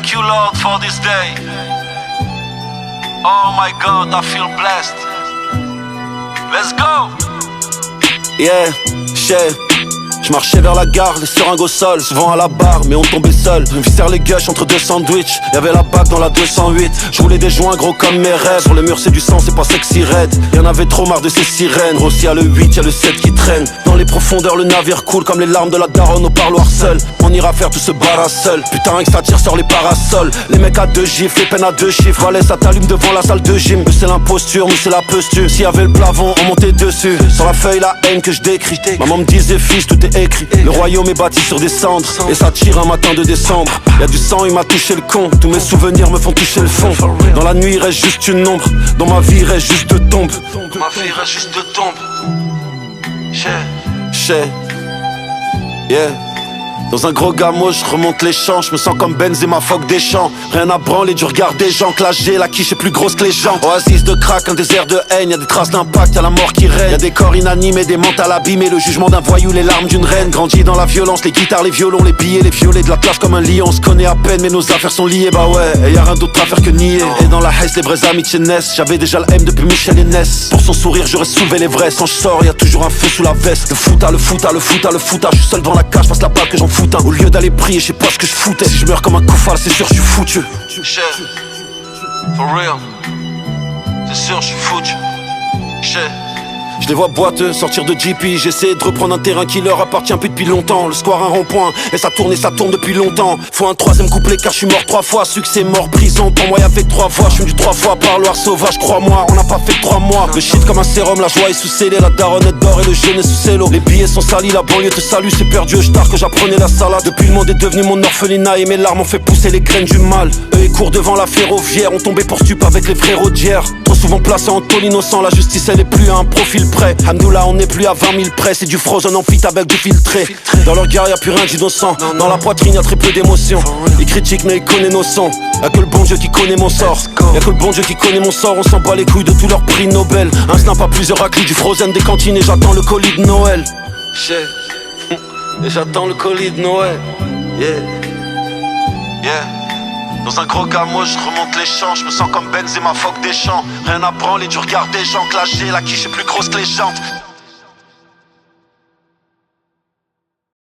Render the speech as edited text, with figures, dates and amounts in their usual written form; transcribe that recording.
Thank you, Lord, for this day. Oh my God, I feel blessed. Let's go. Yeah, shit. Je marchais vers la gare, les seringues au sol, souvent à la barre, mais on tombait seul. Je me serre les gueuches entre deux sandwichs, y'avait la bague dans la 208. Je roulais des joints gros comme mes rêves, sur le mur c'est du sang, c'est pas sexy raide. Y'en avait trop marre de ces sirènes, gros s'il y a le 8, y'a le 7 qui traîne. Dans les profondeurs le navire coule comme les larmes de la daronne au parloir seul. On ira faire tout ce bara seul, putain rien que ça tire sur les parasols. Les mecs à 2 gifles, les peines à 2 chiffres. Valais ça t'allume devant la salle de gym. Eux c'est l'imposture, nous c'est la posture. S'il y avait le plafond, on montait dessus. Sur la feuille la haine que je décris. Maman me disait fils tout est écrit. Le royaume est bâti sur des cendres et ça tire un matin de décembre. Y'a du sang, il m'a touché le con. Tous mes souvenirs me font toucher le fond. Dans la nuit il reste juste une ombre. Dans ma vie il reste juste 2 tombes. Ma vie reste juste 2 tombes. Shit. Yeah. Dans un gros gamo, je remonte les champs. Je me sens comme Benzema, Foc des champs. Rien à branler du regard des gens. Que la G, la quiche est plus grosse que les gens. Oasis de crack, un désert de haine. Y'a des traces d'impact, y'a la mort qui règne. Y'a des corps inanimés, des mentales abîmés. Le jugement d'un voyou, les larmes d'une reine. Grandi dans la violence, les guitares, les violons, les billets, les violets de la classe comme un lion. On se connaît à peine, mais nos affaires sont liées. Bah ouais, et y'a rien d'autre à faire que nier. Et dans la haisse, les vraies amitiés naissent. J'avais déjà le M depuis Michel et Ness. Pour son sourire, j'aurais soulevé les vrais. Quand je sors, y'a toujours un feu sous la veste. Le foot, le foot, le foot, le foot. Je suis seul devant la cage, passe la balle que j'en foute. Au lieu d'aller prier, je sais pas ce que je foutais. Si je meurs comme un koufal, c'est sûr je suis foutu. Shit. For real. C'est sûr je suis foutu. Shit. Je les vois boiteux, sortir de GP. J'essaie de reprendre un terrain qui leur appartient plus depuis longtemps. Le square un rond-point, et ça tourne depuis longtemps. Faut un 3ème couplet car je suis mort 3 fois. Succès, mort, prison, pour moi avec 3 voix. Je suis du 3 fois parloir sauvage, crois-moi. On n'a pas fait que 3 mois. Le shit comme un sérum, la joie est sous scellé. La daronne est d'or et le jeune est sous cello. Les billets sont salis, la banlieue te salue. C'est perdu au star que j'apprenais la salade. Depuis le monde est devenu mon orphelinat et mes larmes ont fait pousser les graines du mal. Eux ils courent devant la ferroviaire, ont tombé pour stup avec les frérots d'hier. Trop souvent placés en tôle innocent, la justice elle est plus à un profil près. Hamdoullah on n'est plus à 20 000 près, c'est du frozen en fit avec du filtré. Dans leur regard y'a plus rien d'innocent, dans la poitrine y'a très peu d'émotions. Ils critiquent mais ils connaissent nos sons, y'a que le bon Dieu qui connaît mon sort. Y'a que le bon Dieu qui connaît mon sort, on s'en bat les couilles de tous leurs prix Nobel. Un snap à plusieurs raclis, du frozen des cantines et j'attends le colis de Noël. Shit. Et j'attends le colis de Noël. Yeah. Dans un gros gamo, je remonte les champs. Je me sens comme Benzema, Foc des champs. Rien à branler du regard des gens. Que la G, la quiche est plus grosse que les jantes.